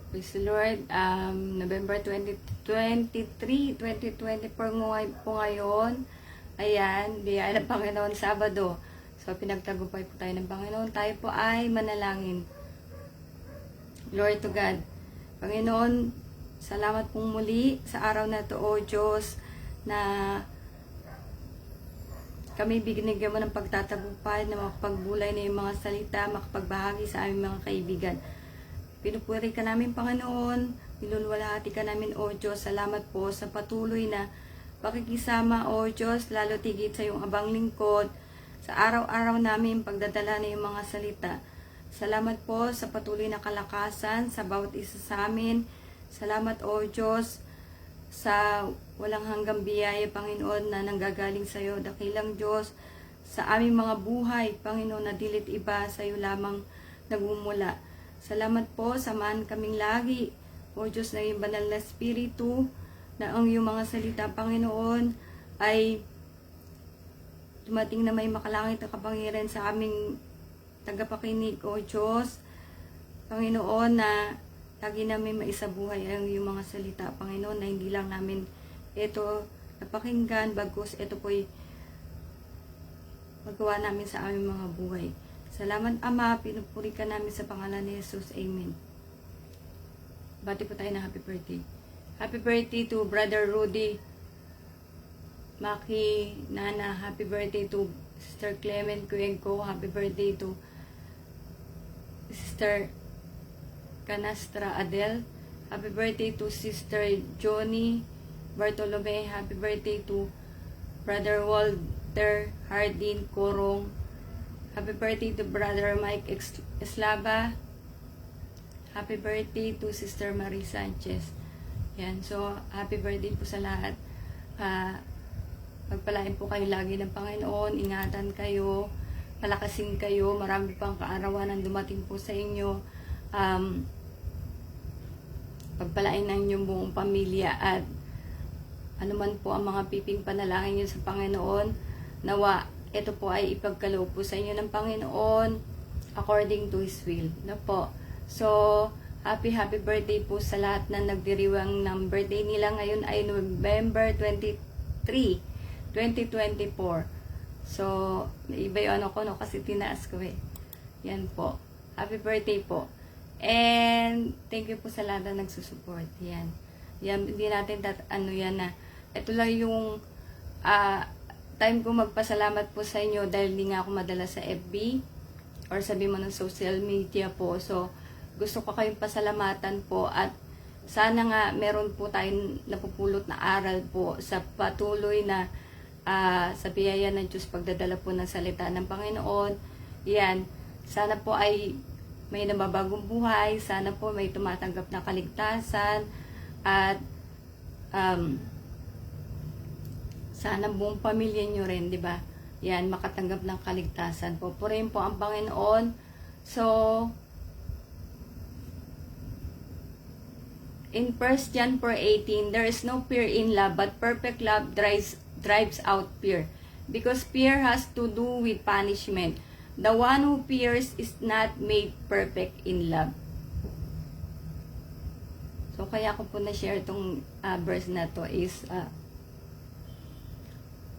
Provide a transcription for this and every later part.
Praise the Lord. November 2023, 2024 po ngayon. Ayan, biyaya ng Panginoon, Sabado. So, pinagtagumpay po tayo ng Panginoon. Tayo po ay manalangin. Glory to God. Panginoon, salamat pong muli sa araw na ito, O Diyos, na kami binigyan mo ng pagtatagumpay na makapagbulay na yung mga salita, makapagbahagi sa aming mga kaibigan. Pinupuri ka namin, Panginoon. Niluluwalhati ka namin, O Diyos. Salamat po sa patuloy na pakikisama, O Diyos, lalo tigit sa iyong abang lingkod, sa araw-araw namin pagdadala na yung mga salita. Salamat po sa patuloy na kalakasan sa bawat isa sa amin. Salamat, O Diyos, sa walang hanggang biyaya, Panginoon, na nanggagaling sa iyo, dakilang Diyos, sa aming mga buhay, Panginoon, na dilit iba sa iyo lamang nagmumula. Salamat po, samahan kaming lagi, O Diyos, na iyong banal na Espiritu, na ang iyong mga salita, Panginoon, ay dumating na may makalangit na kapangyarihan sa aming tagapakinig, O Diyos, Panginoon, na lagi namin maisabuhay ang iyong mga salita, Panginoon, na hindi lang namin ito napakinggan, bagkus ito po'y magawa namin sa aming mga buhay. Salamat, Ama, pinupuri ka namin sa pangalan ni Jesus. Amen. Bati po tayo ng happy birthday. Happy birthday to Brother Rudy Maki Nana. Happy birthday to Sister Clement Cuenco. Happy birthday to Sister Canastra Adel. Happy birthday to Sister Johnny Bartolome. Happy birthday to Brother Walter Hardin Corong. Happy birthday to Brother Mike Eslava. Happy birthday to Sister Marie Sanchez. Yan, so happy birthday po sa lahat. Pagpalain po kayo lagi ng Panginoon. Ingatan kayo. Palakasin kayo. Marami pang kaarawan ang dumating po sa inyo. Pagpalain ng inyong buong pamilya at anuman po ang mga piping panalangin niyo sa Panginoon, nawa ito po ay ipagkaloob po sa inyo ng Panginoon according to His will. No po. So, happy birthday po sa lahat na nagdiriwang ng birthday nila. Ngayon ay November 23, 2024. So, iba yung ano ko, no? Kasi tinaas ko eh. Yan po. Happy birthday po. And, thank you po sa lahat na nagsusupport. Yan. Yan, hindi natin yan na. Ito lang yung time ko magpasalamat po sa inyo dahil hindi nga ako madala sa FB or sabi mo ng social media po. So, gusto ko kayong pasalamatan po at sana nga meron po tayong napupulot na aral po sa patuloy na sa biyaya ng Diyos pagdadala po ng salita ng Panginoon. Yan. Sana po ay may nababagong buhay. Sana po may tumatanggap na kaligtasan at sana buong pamilya nyo rin, di ba? Yan, makatanggap ng kaligtasan po. Purihin po ang Panginoon. So, in 1 John 4:18, there is no fear in love, but perfect love drives out fear. Because fear has to do with punishment. The one who fears is not made perfect in love. So, kaya ko po na-share itong verse na to is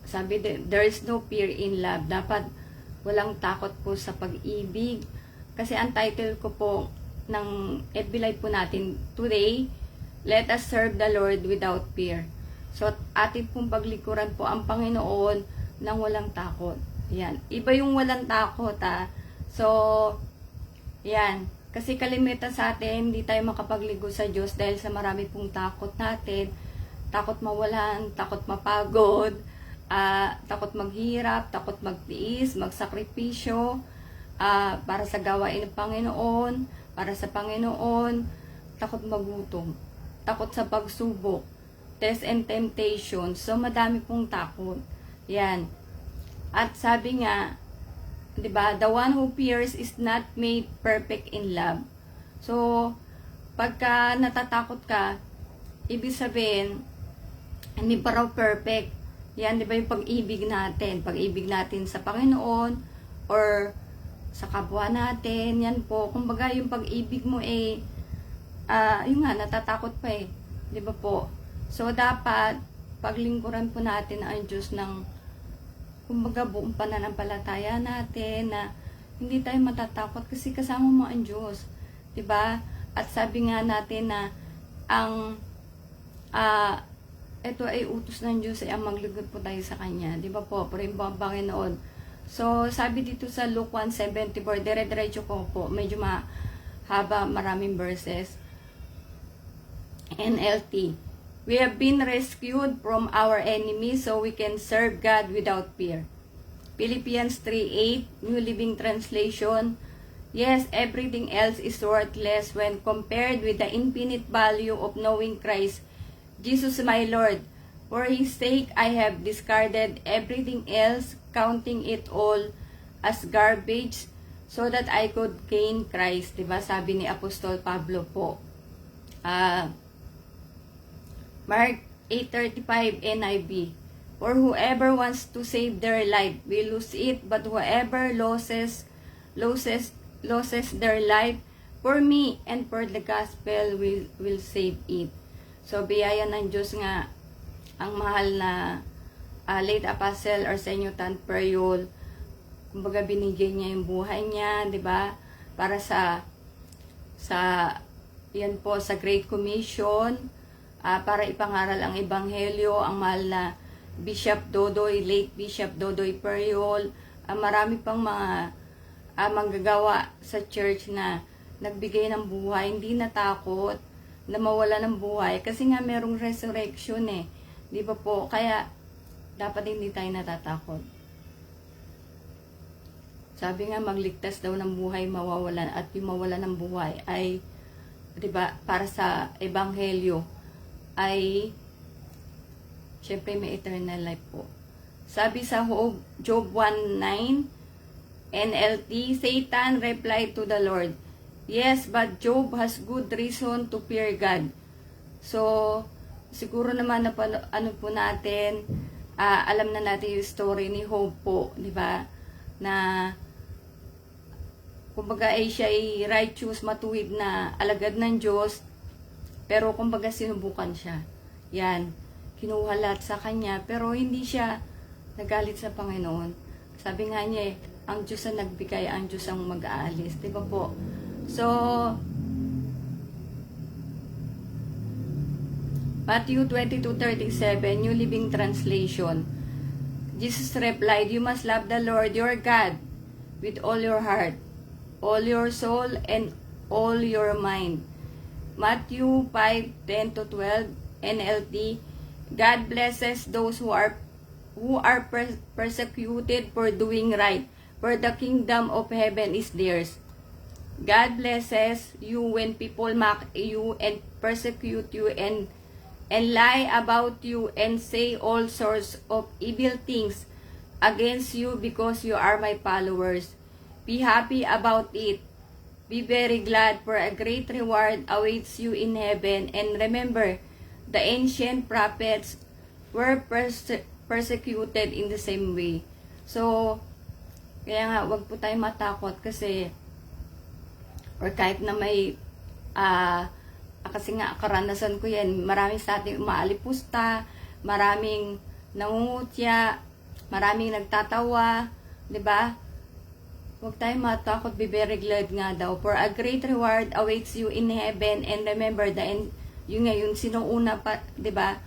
sabi, there is no fear in love. Dapat walang takot po sa pag-ibig. Kasi ang title ko po ng FB Live po natin today, let us serve the Lord without fear. So, ating pong paglikuran po ang Panginoon ng walang takot. Yan. Iba yung walang takot, So, yan. Kasi kalimitan sa atin, hindi tayo makapagligo sa Diyos dahil sa marami pong takot natin. Takot mawalan, takot mapagod, takot maghirap, takot magtiis, magsakripisyo, para sa gawain ng Panginoon, para sa Panginoon, takot magutom, takot sa pagsubok, test and temptation. So, madami pong takot. Yan. At sabi nga, diba, the one who fears is not made perfect in love. So, pagka natatakot ka, ibig sabihin, hindi pa raw perfect. Yan, di ba yung pag-ibig natin? Pag-ibig natin sa Panginoon or sa kapwa natin. Yan po. Kumbaga, yung pag-ibig mo Yun nga, natatakot pa eh. Di ba po? So, dapat, paglingkuran po natin ang Diyos ng, kumbaga, buong pananampalataya natin, na hindi tayo matatakot kasi kasama mo ang Diyos. Di ba? At sabi nga natin na, ang, ito ay utos ng Diyos ay ang maglugod po tayo sa Kanya. Di ba po? Purihin po ang Panginoon. So, sabi dito sa Luke 1:74, dire-diretso ko po, medyo mahaba, maraming verses. NLT. We have been rescued from our enemies so we can serve God without fear. Philippians 3:8, New Living Translation. Yes, everything else is worthless when compared with the infinite value of knowing Christ, Jesus my Lord. For His sake, I have discarded everything else, counting it all as garbage, so that I could gain Christ. Diba? Sabi ni Apostol Pablo po. Mark 8:35 NIV. For whoever wants to save their life will lose it, but whoever loses their life for me and for the gospel will save it. So, biyaya ng Diyos nga, ang mahal na late apostle Arsenio Tan Periol, kumbaga binigay niya yung buhay niya, 'di ba? Para sa yan po sa Great Commission, para ipangaral ang ebanghelyo, ang mahal na Bishop Dodoy, late Bishop Dodoy Periol, marami pang mga manggagawa sa church na nagbigay ng buhay, hindi natakot na mawala ng buhay kasi nga merong resurrection eh. Di ba po? Kaya, dapat hindi tayo natatakot. Sabi nga, magligtas daw ng buhay, mawawalan. At yung mawalan ng buhay ay, di ba, para sa ebanghelyo, ay, syempre may eternal life po. Sabi sa Job 1:9, NLT, Satan replied to the Lord, yes, but Job has good reason to fear God. So, siguro naman na ano po natin, alam na natin yung story ni Job po, di ba? Na kumbaga ay siya ay righteous, matuwid na alagad ng Diyos, pero kumbaga sinubukan siya. Yan, kinuha lahat sa kanya, pero hindi siya nagalit sa Panginoon. Sabi nga niya ang Diyos ang nagbigay, ang Diyos ang mag-aalis, di ba po? So, Matthew 22:37, New Living Translation. Jesus replied, you must love the Lord your God with all your heart, all your soul, and all your mind. Matthew 5:10-12, NLT. God blesses those who are persecuted for doing right, for the kingdom of heaven is theirs. God blesses you when people mock you and persecute you and lie about you and say all sorts of evil things against you because you are my followers. Be happy about it. Be very glad, for a great reward awaits you in heaven. And remember, the ancient prophets were persecuted in the same way. So, kaya nga, wag po tayo matakot kasi, or kahit na may, kasi nga karanasan ko yan, marami sa ating umaalipusta, maraming nangungutya, maraming nagtatawa, 'di ba? Huwag tayong matakot, be very glad nga daw, for a great reward awaits you in heaven. And remember, yung ngayon sinuuna pa, 'di ba?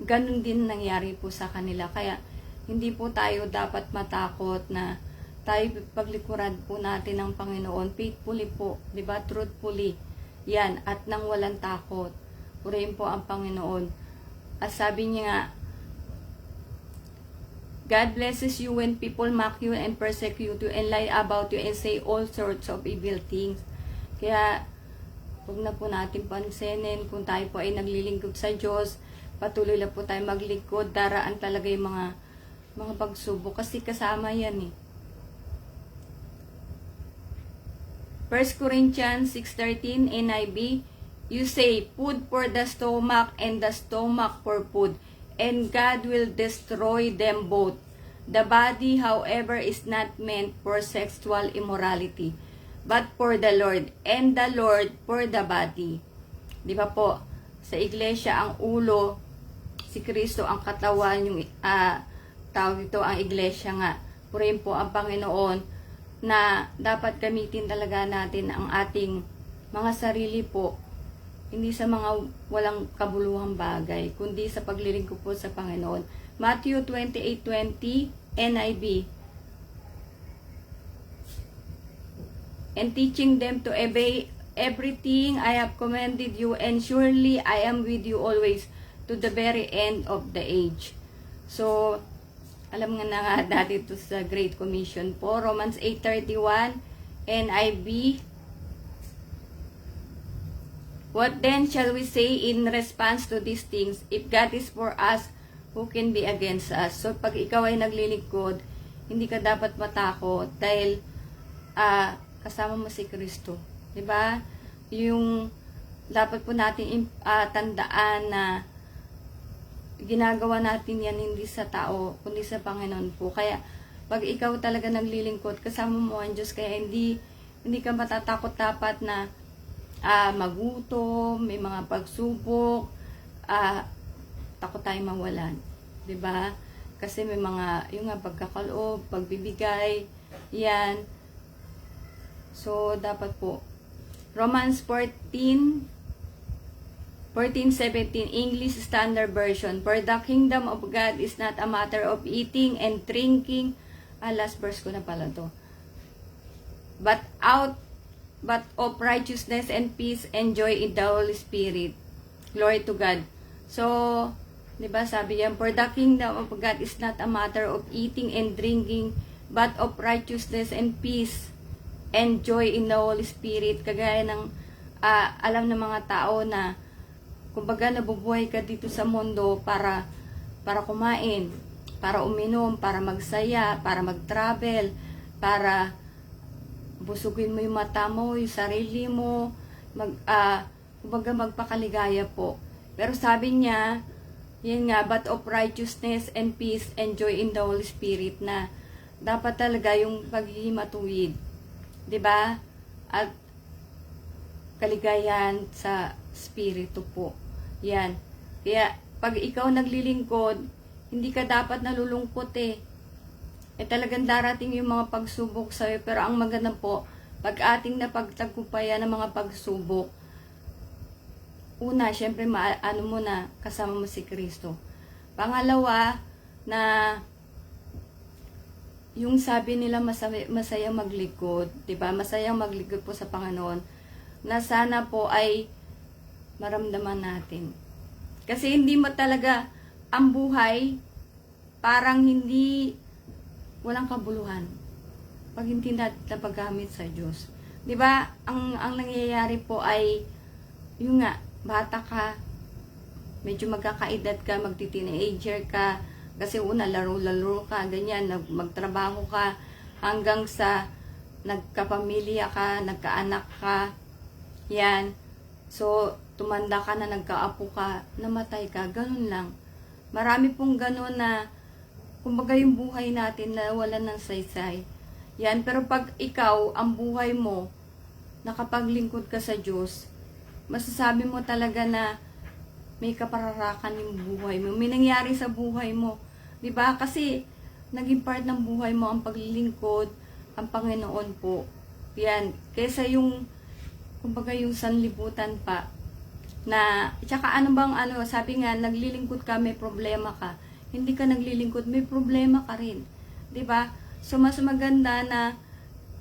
Ganun din nangyari po sa kanila. Kaya hindi po tayo dapat matakot na tayo paglikuran po natin ng Panginoon faithfully po, 'di ba? Truthfully. Yan, at nang walang takot. Purihin po ang Panginoon. At sabi niya nga, God blesses you when people mock you and persecute you and lie about you and say all sorts of evil things. Kaya, huwag na po natin pansinin kung tayo po ay naglilingkod sa Diyos. Patuloy lang po tayo maglingkod. Daraan talaga yung mga pagsubok kasi kasama yan eh. 1 Corinthians 6:13 NIV, you say, food for the stomach and the stomach for food, and God will destroy them both. The body, however, is not meant for sexual immorality, but for the Lord, and the Lord for the body. Di ba po? Sa iglesia, ang ulo, si Kristo, ang katawan, yung tawag ito, ang iglesia nga. Purihin po ang Panginoon na dapat gamitin talaga natin ang ating mga sarili po, hindi sa mga walang kabuluhang bagay, kundi sa paglilingkod po sa Panginoon. Matthew 28:20, NIV. And teaching them to obey everything I have commanded you, and surely I am with you always to the very end of the age. So, alam nga na nga dati ito sa Great Commission po. Romans 8:31, NIV. What then shall we say in response to these things? If God is for us, who can be against us? So, pag ikaw ay naglilingkod, hindi ka dapat matakot dahil kasama mo si Kristo. Diba? Yung dapat po natin tandaan na ginagawa natin yan hindi sa tao, kundi sa Panginoon po. Kaya, pag ikaw talaga naglilingkod, kasama mo ang Diyos, kaya hindi ka matatakot dapat na magutom, may mga pagsubok, takot tayong mawalan. Diba? Kasi may mga, yung nga, pagkakaloob, pagbibigay, yan. So, dapat po. Romans 14:17, English Standard Version. For the kingdom of God is not a matter of eating and drinking. Last verse ko na pala to. But of righteousness and peace and joy in the Holy Spirit. Glory to God. So, di ba sabi yan, for the kingdom of God is not a matter of eating and drinking, but of righteousness and peace and joy in the Holy Spirit. Kagaya ng alam ng mga tao na kumbaga nabubuhay ka dito sa mundo para kumain, para uminom, para magsaya, para mag-travel, para busugin mo yung mata mo, yung sarili mo, kumbaga magpakaligaya po. Pero sabi niya, yun nga, but of righteousness and peace and joy in the Holy Spirit, na dapat talaga yung pagiging matuwid. 'Di ba? At kaligayahan sa spirito po. Yan. Kaya, pag ikaw naglilingkod, hindi ka dapat nalulungkot talagang darating yung mga pagsubok sa'yo. Pero ang maganda po, pag ating napagtagumpayan ng mga pagsubok, una, syempre, ano mo na, kasama mo si Kristo. Pangalawa, na yung sabi nila masayang maglikod, 'di ba? Masayang maglikod po sa Panginoon, na sana po ay maramdaman natin. Kasi hindi mo talaga ang buhay parang hindi walang kabuluhan pag hindi natin napagamit sa Diyos. 'Di ba? Ang nangyayari po ay yung nga, bata ka, medyo magkakaedad ka, magti-teenager ka, kasi una laro-laro ka, ganyan, magtrabaho ka, hanggang sa nagkapamilya ka, nagkaanak ka, yan. So, tumanda ka na, nagkaapo ka, namatay ka, ganun lang. Marami pong ganun na, kumbaga yung buhay natin na wala ng saysay. Yan, pero pag ikaw, ang buhay mo, nakapaglingkod ka sa Diyos, masasabi mo talaga na may kapararakan yung buhay mo. May nangyari sa buhay mo. Diba? Kasi, naging part ng buhay mo ang paglilingkod, ang Panginoon po. Yan. Kesa yung, kumbaga yung sanlibutan pa, na, tsaka sabi nga, naglilingkod ka, may problema ka. Hindi ka naglilingkod, may problema ka rin. Diba? So, mas maganda na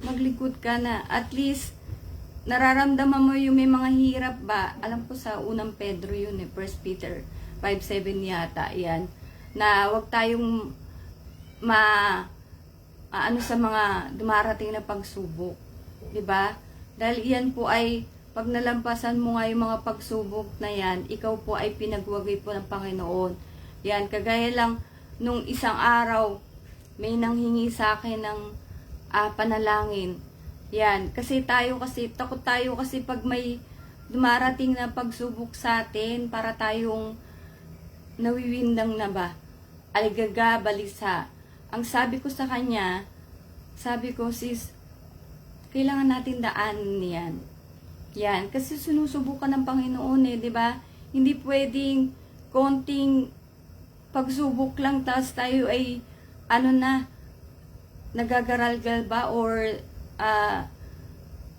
maglingkod ka na. At least, nararamdaman mo yung may mga hirap ba. Alam ko sa unang Pedro yun 1 Peter 5:7 yata, yan. Na wag tayong sa mga dumarating na pagsubok. 'Di ba? Dahil iyan po ay, pag nalampasan mo nga yung mga pagsubok na yan, ikaw po ay pinagwagay po ng Panginoon. Yan, kagaya lang, nung isang araw, may nanghingi sa akin ng panalangin. Yan, takot tayo kasi pag may dumarating na pagsubok sa atin, para tayong nawiwindang na ba? Aligaga, balisa. Ang sabi ko sa kanya, sabi ko, sis, kailangan natin daanan yan. Yan, kasi sinusubukan ng Panginoon eh, di ba? Hindi pwedeng konting pagsubok lang tapos tayo ay ano na, nagagaralgal ba or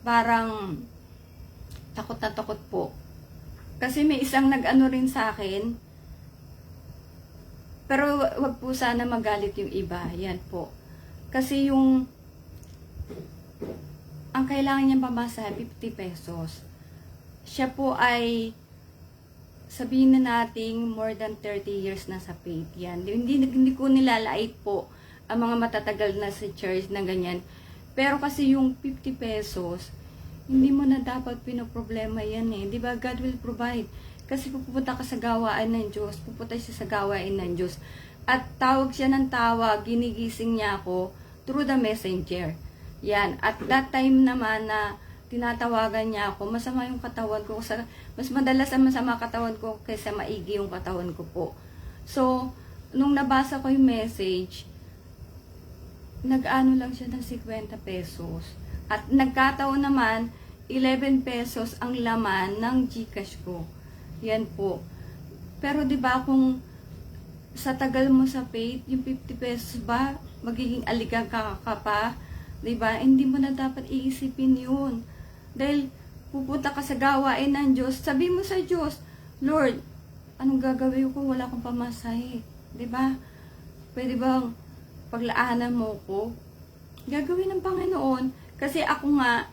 parang takot na takot po. Kasi may isang nag-ano rin sa akin, pero wag po sana magalit yung iba. Yan po. Kasi ang kailangan niyang pamasahe, 50 pesos. Siya po ay, sabihin na nating more than 30 years na sa faith. Yan. Hindi ko nilalait po ang mga matatagal na sa church na ganyan. Pero kasi yung 50 pesos, hindi mo na dapat pinoproblema yan eh. Di ba? God will provide. Kasi pupunta ka sa gawain ng Diyos. Pupunta siya sa gawain ng Diyos. At tawag siya ng tawag, ginigising niya ako through the messenger. Yan. At that time naman na tinatawagan niya ako, masama yung katawan ko. Mas madalas ang masama katawan ko kaysa maigi yung katawan ko po. So, nung nabasa ko yung message, nag-ano lang siya ng 50 pesos. At nagkataon naman, 11 pesos ang laman ng GCash ko. Yan po. Pero 'di ba kung sa tagal mo sa faith, yung 50 pesos ba, magiging aligag ka pa, 'di ba? Hindi mo na dapat iisipin 'yun. Dahil pupunta ka sa gawain ng Diyos, sabi mo sa Diyos, Lord, anong gagawin ko? Wala akong pamasahe. 'Di ba? Pwede bang paglaanan mo ko? Gagawin ng Panginoon. Kasi ako nga,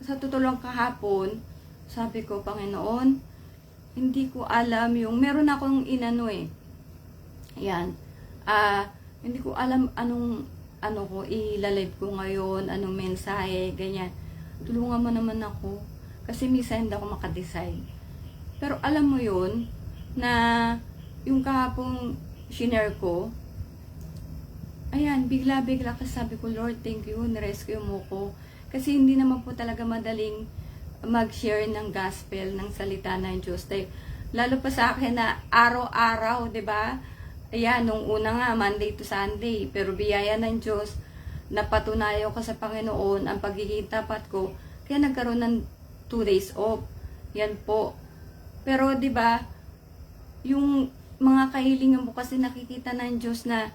sa tutulong kahapon, sabi ko, Panginoon, hindi ko alam yung, meron akong inano eh. Yan. Hindi ko alam ano ko, ilalive ko ngayon, anong mensahe, ganyan. Tulungan mo naman ako. Kasi minsan hindi ako makadesign. Pero alam mo yun, na yung kahapong shinare ko, ayan, bigla-bigla kasi sabi ko, Lord, thank you, nirescue mo ko. Kasi hindi naman po talaga madaling mag-share ng gospel, ng salita ng Diyos. Lalo pa sa akin na araw-araw, 'di ba? Ayan, nung una nga, Monday to Sunday. Pero biyaya ng Diyos, napatunayo ko sa Panginoon ang pagiging tapat ko. Kaya nagkaroon ng 2 days off. Yan po. Pero 'di ba, yung mga kahilingan mo kasi nakikita ng Diyos na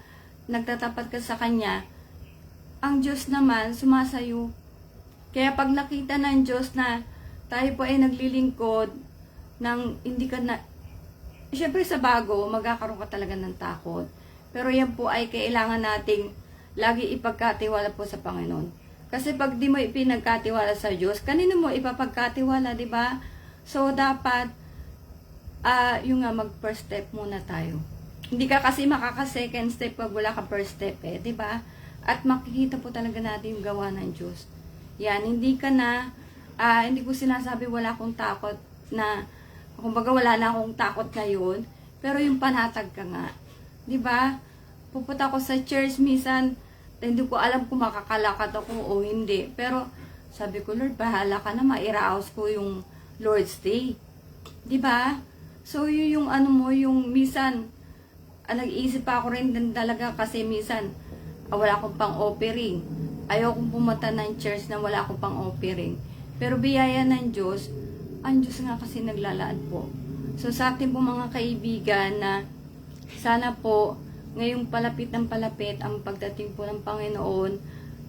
nagtatapat ka sa Kanya, ang Diyos naman sumasayo. Kaya pag nakita ng Diyos na tayo po ay naglilingkod ng hindi ka na, syempre sa bago, magkakaroon ka talaga ng takot. Pero yan po ay kailangan nating lagi ipagkatiwala po sa Panginoon. Kasi pag di mo ipinagkatiwala sa Diyos, kanino mo ipapagkatiwala, di ba? So dapat, yung nga mag-first step muna tayo. Hindi ka kasi makaka-second step pag wala ka first step eh, di ba? At makikita po talaga natin yung gawa ng Diyos. Yan, hindi ka na, hindi ko sinasabi wala akong takot na, kumbaga wala na akong takot ngayon, pero yung panatag ka nga. Di ba? Pupunta ako sa church minsan, hindi ko alam kung makakalakad ako o hindi. Pero sabi ko, Lord, bahala ka na, mairaos ko yung Lord's Day. Di ba? So yun yung ano mo, yung minsan, nag-iisip pa ako rin din talaga kasi minsan, wala akong pang-offering. Ayaw kong pumunta ng church na wala akong pang-offering. Pero biyaya ng Diyos, ang Diyos nga kasi naglalaan po. So sa ating po mga kaibigan na sana po, ngayong palapit ng palapit ang pagdating po ng Panginoon,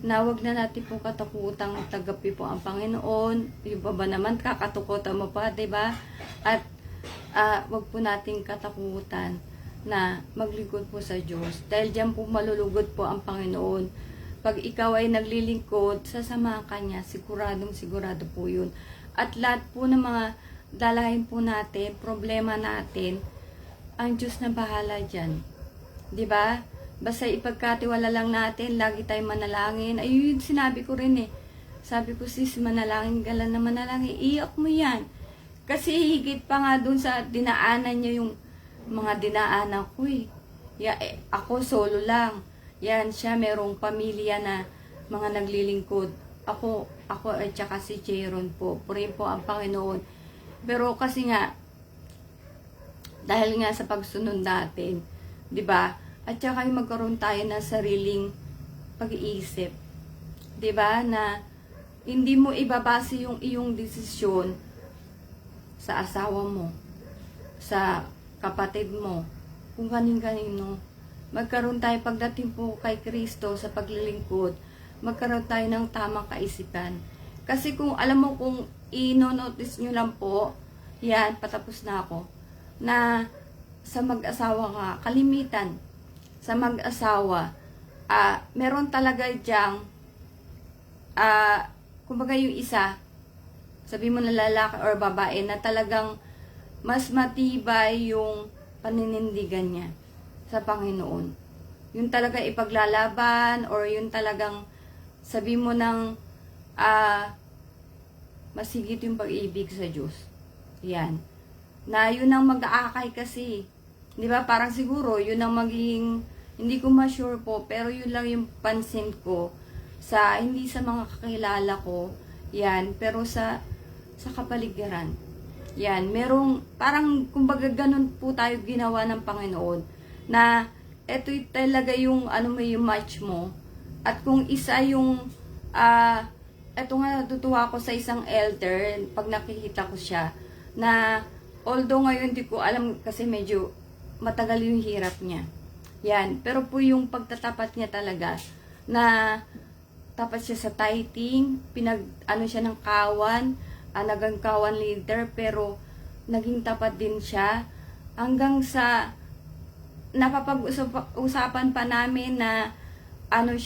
na wag na natin po katakutang tagapi po ang Panginoon. Yung ba naman, kakatukutan mo pa, diba? At wag po nating katakutan na maglingkod po sa Diyos. Dahil diyan po malulugod po ang Panginoon. Pag ikaw ay naglilingkod, sasama ka niya, sigurado po yun. At lahat po ng mga dalahin po natin, problema natin, ang Diyos na bahala dyan. Diba? Basta ipagkatiwala lang natin, lagi tayong manalangin. Ayun, sinabi ko rin eh. Sabi ko, sis, manalangin ka lang na manalangin. Iyak mo yan. Kasi higit pa nga dun sa dinaanan niya yung mga dinaanan ko eh. Ako solo lang. Yan, siya merong pamilya na mga naglilingkod. Ako at saka si Jaron po. Purihin po ang Panginoon. Pero kasi nga, dahil nga sa pagsunod natin, di ba? At saka magkaroon tayo ng sariling pag-iisip. Di ba? Na hindi mo ibabase yung iyong desisyon sa asawa mo, sa kapatid mo, kung kanin-kanino. Magkaroon tayo pagdating po kay Kristo sa paglilingkod, magkaroon tayo ng tamang kaisipan. Kasi kung alam mo, kung ino-notice nyo lang po, yan, patapos na ako, na sa mag-asawa nga, kalimitan, sa mag-asawa, meron talaga dyang, kumbaga yung isa, sabi mo na lalaki or babae, na talagang mas matibay yung paninindigan niya sa Panginoon. Yung talaga ipaglalaban, or yung talagang sabi mo ng masigit yung pag-ibig sa Diyos. Yan. Na yun ang mag-aakay kasi. Di ba? Parang siguro, yun ang magiging, hindi ko ma-sure po, pero yun lang yung pansin ko sa, hindi sa mga kakilala ko, yan, pero sa kapaligiran. Yan, merong, parang, kumbaga ganun po tayo ginawa ng Panginoon, na, eto talaga yung, yung match mo, at kung isa yung, eto nga, natutuwa ko sa isang elder, pag nakikita ko siya, na, although ngayon di ko alam, kasi medyo, matagal yung hirap niya. Yan, pero po yung pagtatapat niya talaga, na, tapat siya sa tithing, siya ng kawan, nagang kawan leader, pero naging tapat din siya hanggang sa napapag-usapan pa namin na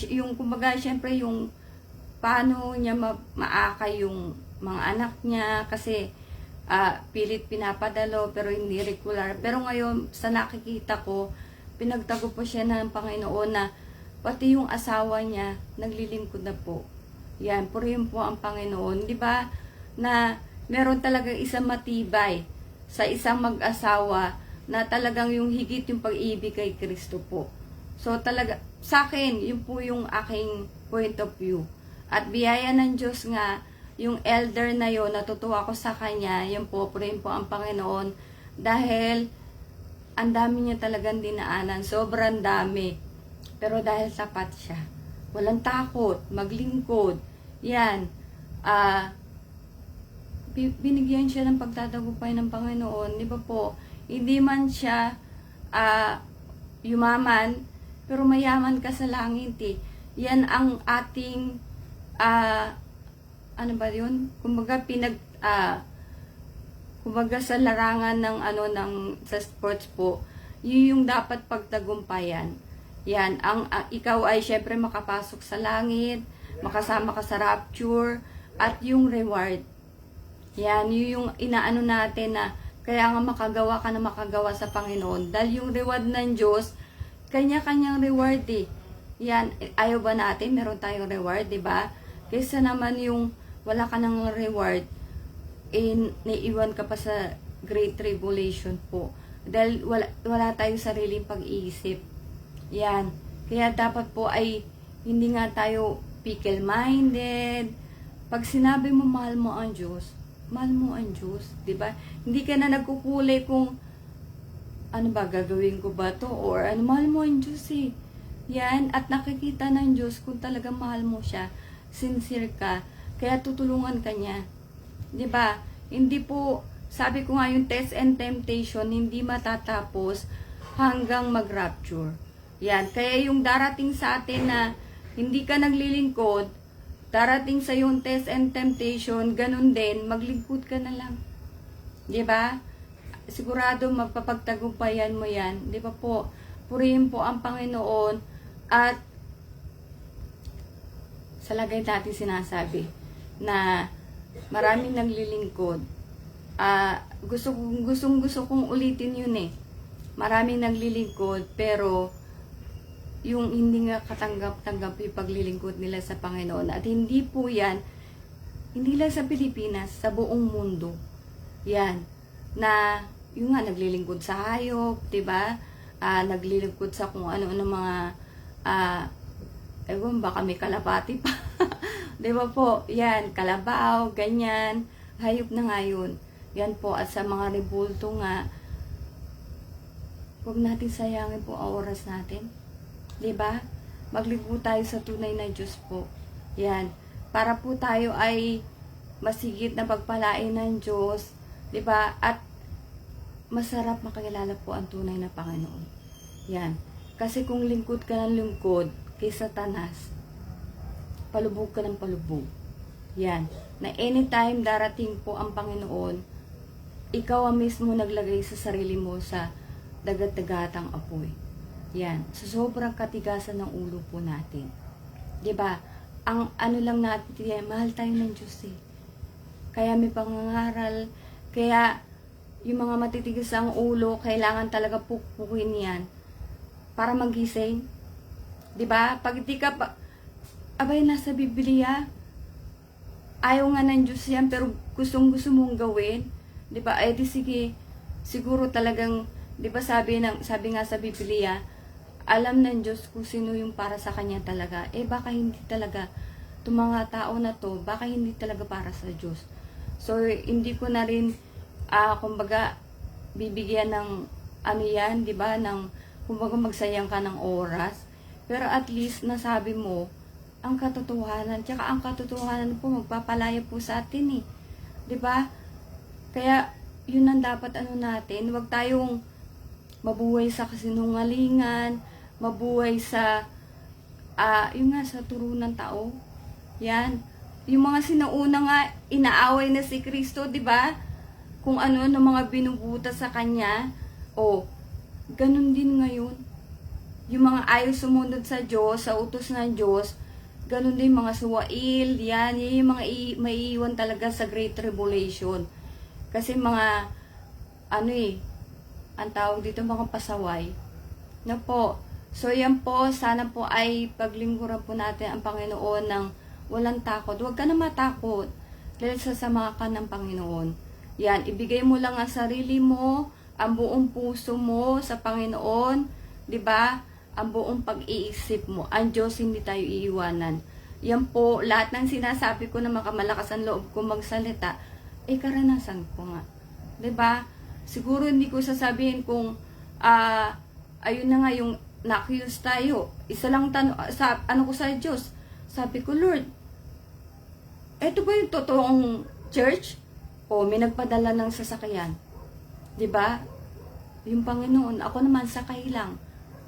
yung kumbaga syempre yung paano niya maakay yung mga anak niya kasi pilit pinapadalo pero hindi regular. Pero ngayon sa nakikita ko, pinagtago po siya ng Panginoon na pati yung asawa niya naglilingkod na po. Yan, purihin po ang Panginoon, di ba? Na meron talagang isang matibay sa isang mag-asawa na talagang yung higit yung pag-ibig kay Kristo po. So talaga, sa akin, yun po yung aking point of view. At biyaya ng Diyos nga, yung elder na yun, natutuwa ko sa kanya, yun po, purihin po ang Panginoon, dahil ang dami niya talagang dinaanan, sobrang dami. Pero dahil tapat siya, walang takot, maglingkod, yan, binigyan siya ng pagtatagumpay ng Panginoon, di ba po? Hindi man siya yumaman, pero mayaman ka sa langit eh. Yan ang ating ano ba yun? Kumbaga kumbaga sa larangan ng sa sports po, yun yung dapat pagtagumpayan. Yan, ikaw ay syempre makapasok sa langit, makasama ka sa rapture, at yung reward. Yan, yung inaano natin na kaya nga makagawa ka na makagawa sa Panginoon. Dahil yung reward ng Diyos, kanya-kanyang reward eh. Yan, ayaw ba natin meron tayong reward, di ba? Kaysa naman yung wala ka ng reward, naiiwan ka pa sa great tribulation po. Dahil wala tayong sariling pag-iisip. Yan. Kaya dapat po ay hindi nga tayo fickle-minded. Pag sinabi mo mahal mo ang Diyos, mahal mo ang Diyos, 'di ba? Hindi ka na nagkukulay kung ano ba gagawin ko ba to or mahal mo ang Diyos eh. Yan, at nakikita ng Diyos kung talaga mahal mo siya, sincere ka, kaya tutulungan ka niya. 'Di ba? Hindi po, sabi ko nga yung test and temptation hindi matatapos hanggang mag-rapture. Yan, kaya yung darating sa atin na hindi ka naglilingkod, darating sa yung test and temptation, ganun din, maglingkod ka na lang. Di ba? Sigurado magpapagtagumpayan mo yan. Di ba po? Purihin po ang Panginoon at sa lagay natin sinasabi na maraming naglilingkod. Gusto kong ulitin yun eh. Maraming naglilingkod pero yung hindi nga katanggap-tanggap yung paglilingkod nila sa Panginoon. At hindi po yan, hindi lang sa Pilipinas, sa buong mundo. Yan. Na, yung nga, naglilingkod sa hayop, diba? Naglilingkod sa kung ano-ano mga, ewan, baka may kalapati pa. Diba po? Yan, kalabaw, ganyan. Hayop na nga yun. Yan po. At sa mga rebulto nga, huwag natin sayangin po ang oras natin. Diba? Maglingkod tayo sa tunay na Diyos po. Yan. para po tayo ay masigit na pagpalain ng Diyos, 'di ba? At masarap makilala po ang tunay na Panginoon. Yan. Kasi kung lingkod ka ng lingkod kay Satanas, palubog ka ng palubog. Yan. Na anytime darating po ang Panginoon, ikaw ang mismo naglagay sa sarili mo sa dagat-dagatang apoy. Yan. Sa sobrang katigasan ng ulo po natin. 'Di ba? Ang ano lang natin, mahal tayo ng Diyos eh. Kaya may pangangaral, kaya yung mga matitigas ang ulo, kailangan talaga pukpukin yan para magising. 'Di ba? Pag di ka pa, abay nasa Biblia, ayaw nga ng Diyos yan, pero gusto mong gawin. 'Di ba? Ay di sige, siguro talagang, 'di ba sabi nga sa Biblia, alam ng Diyos kung sino yung para sa Kanya talaga. Baka hindi talaga, itong mga tao na to, baka hindi talaga para sa Diyos. So, hindi ko na rin, kumbaga, bibigyan ng, ano yan, di ba, ng, kumbaga, magsayang ka ng oras. Pero at least, nasabi mo, ang katotohanan. Tsaka ang katotohanan po, magpapalaya po sa atin eh. Di ba? Kaya, yun ang dapat ano natin. Huwag tayong mabuhay sa kasinungalingan, mabuhay sa yung nga sa turo ng tao. Yan. Yung mga sinauna nga inaaway na si Kristo, 'di ba? Kung ano ng mga binubuta sa kanya, ganun din ngayon. Yung mga ayaw sumunod sa Diyos, sa utos ng Diyos, ganun din mga suwail, yan yung mga maiiwan talaga sa Great Tribulation. Kasi mga ang tawag dito mga pasaway. Na po. So yan po, sana po ay paglingkuran po natin ang Panginoon ng walang takot. Huwag ka na matakot dahil sasama ka ng Panginoon. Yan, ibigay mo lang ang sarili mo, ang buong puso mo sa Panginoon, 'di ba? Ang buong pag-iisip mo. Ang Diyos hindi tayo iiwanan. Yan po, lahat ng sinasabi ko na makamalakas ang loob ko magsalita, karanasan ko nga. 'Di ba? Siguro hindi ko sasabihin kung ayun na nga yung na-accuse tayo. Isa lang ko sa Diyos. Sabi ko, Lord, eto ba yung totoong church? May nagpadala ng sasakyan. 'Di ba? Yung Panginoon, ako naman sakay lang.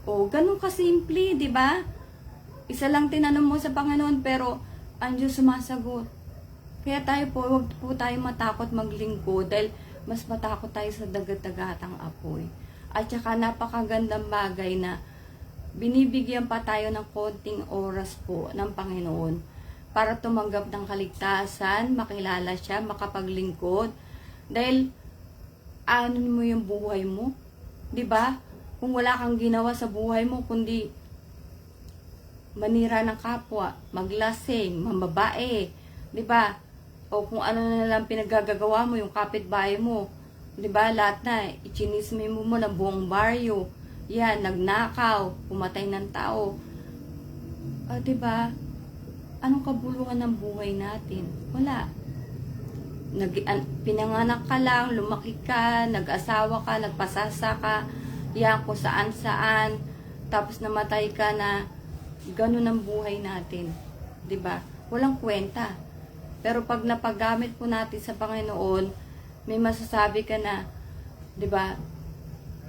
Ganun kasimple, 'di ba? Isa lang tinanong mo sa Panginoon, pero ang Diyos sumasagot. Kaya tayo po, huwag po tayo matakot maglingkod dahil mas matakot tayo sa dagat-dagatang apoy. At saka napakagandang bagay na binibigyan pa tayo ng konting oras po ng Panginoon para tumanggap ng kaligtasan, makilala siya, makapaglingkod. Dahil, ano mo yung buhay mo? 'Di ba? Kung wala kang ginawa sa buhay mo, kundi manira ng kapwa, maglasing, mamabae, 'di ba? O kung ano na lang pinaggagawa mo, yung kapitbahay mo, 'di ba? Lahat na, ichinisme mo ng buong baryo. Yan, nagnakaw, pumatay ng tao. 'Di ba? Anong kabuluhan ng buhay natin? Wala. Pinanganak ka lang, lumaki ka, nag-asawa ka, nagpasasa ka, yan kung saan-saan, tapos namatay ka na, ganun ang buhay natin. 'Di ba? Walang kwenta. Pero pag napagamit po natin sa Panginoon, may masasabi ka na, 'di ba?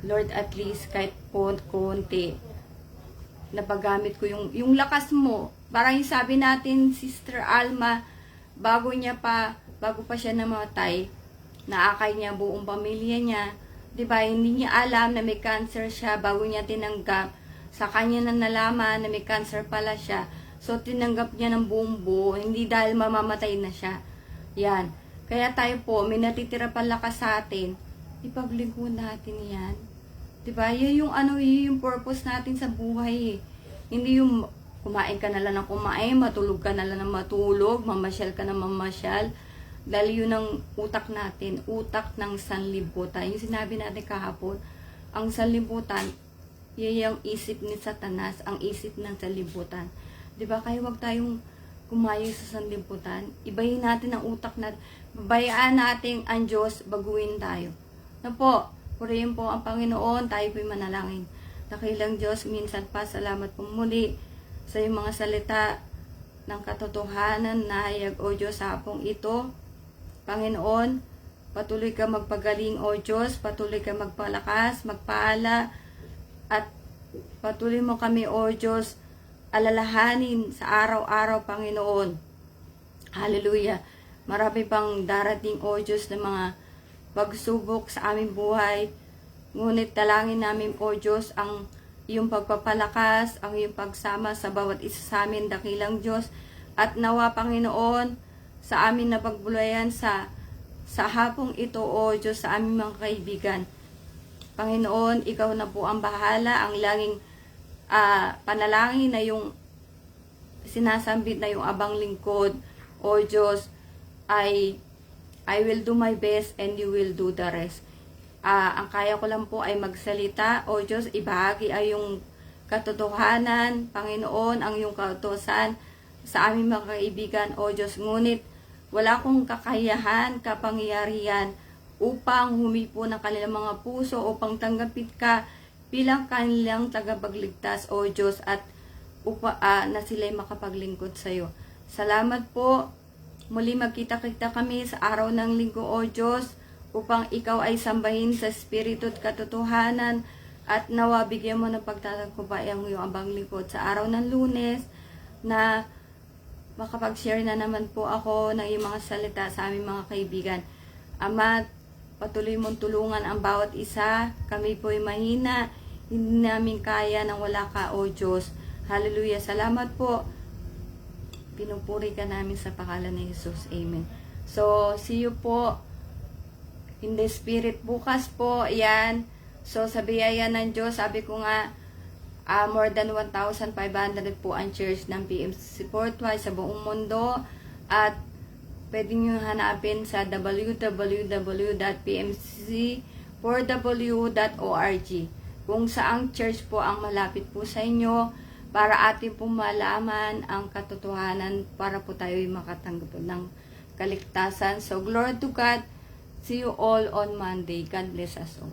Lord, at least kahit konti, napagamit ko yung lakas mo. Parang yung sabi natin, Sister Alma, bago pa siya namatay, naakay niya buong pamilya niya. 'Di ba? Hindi niya alam na may cancer siya bago niya tinanggap. Sa kanya na nalaman na may cancer pala siya. So, tinanggap niya ng buong buo, hindi dahil mamamatay na siya. Yan. Kaya tayo po, may natitira pa lakas sa atin, ipaglingkod natin yan. 'Di ba? Yan yung purpose natin sa buhay eh. Hindi yung kumain ka na lang ng kumain, matulog ka na lang ng matulog, mamasyal ka na mamasyal. Dahil yun ang utak natin, utak ng sanlibutan. Yung sinabi natin kahapon, ang sanlibutan, yan yung isip ni Satanas, ang isip ng sanlibutan. 'Di ba? Kaya wag tayong kumayo sa sanlibutan. Ibahin natin ang utak natin. Babayaan natin ang Diyos, baguhin tayo. Na po, purihin po ang Panginoon, tayo po'y manalangin. Dakilang Diyos, minsan pa, salamat po muli sa iyong mga salita ng katotohanan na hayag, O Diyos, sa hapong ito. Panginoon, patuloy ka magpagaling, O Diyos, patuloy ka magpalakas, magpaala, at patuloy mo kami, O Diyos, alalahanin sa araw-araw, Panginoon. Hallelujah. Marami pang darating, O Diyos, ng mga pagsubok sa aming buhay. Ngunit talangin namin, O Diyos, ang iyong pagpapalakas, ang iyong pagsama sa bawat isa sa amin, dakilang Diyos. At nawa, Panginoon, sa amin na pagbulayan sa hapong ito, O Diyos, sa aming mga kaibigan. Panginoon, ikaw na po ang bahala, ang langing panalangin na yung sinasambit na yung abang lingkod, O Diyos, I will do my best and you will do the rest. Ang kaya ko lang po ay magsalita, O Diyos, ibahagi ay yung katotohanan, Panginoon, ang iyong kautusan sa aming mga kaibigan, O Diyos. Ngunit wala akong kakayahan, kapangyarihan upang humipo ng kanilang mga puso, upang tanggapin ka bilang kanilang tagapagligtas, O Diyos, at na sila'y makapaglingkod sa iyo. Salamat po. Muli magkita-kita kami sa araw ng linggo, O Diyos, upang ikaw ay sambahin sa espiritu at katotohanan, at nawa bigyan mo ng pagtatagumpay ang iyong abang lingkod sa araw ng Lunes, na makapag-share na naman po ako ng iyong mga salita sa aming mga kaibigan. Ama, patuloy mong tulungan ang bawat isa. Kami po ay mahina, hindi namin kaya nang wala ka, O Diyos. Hallelujah. Salamat po. Pinupuri ka namin sa pangalan ni Jesus. Amen. So, see you po in the spirit bukas po. Yan. So, sa biyaya ng Diyos, sabi ko nga, more than 1,500 po ang church ng PMCC Portwide sa buong mundo. At pwede nyo hanapin sa www.pmcc4w.org kung saang church po ang malapit po sa inyo, para atin po malaman ang katotohanan, para po tayo makatanggap ng kaligtasan. So, glory to God. See you all on Monday. God bless us all.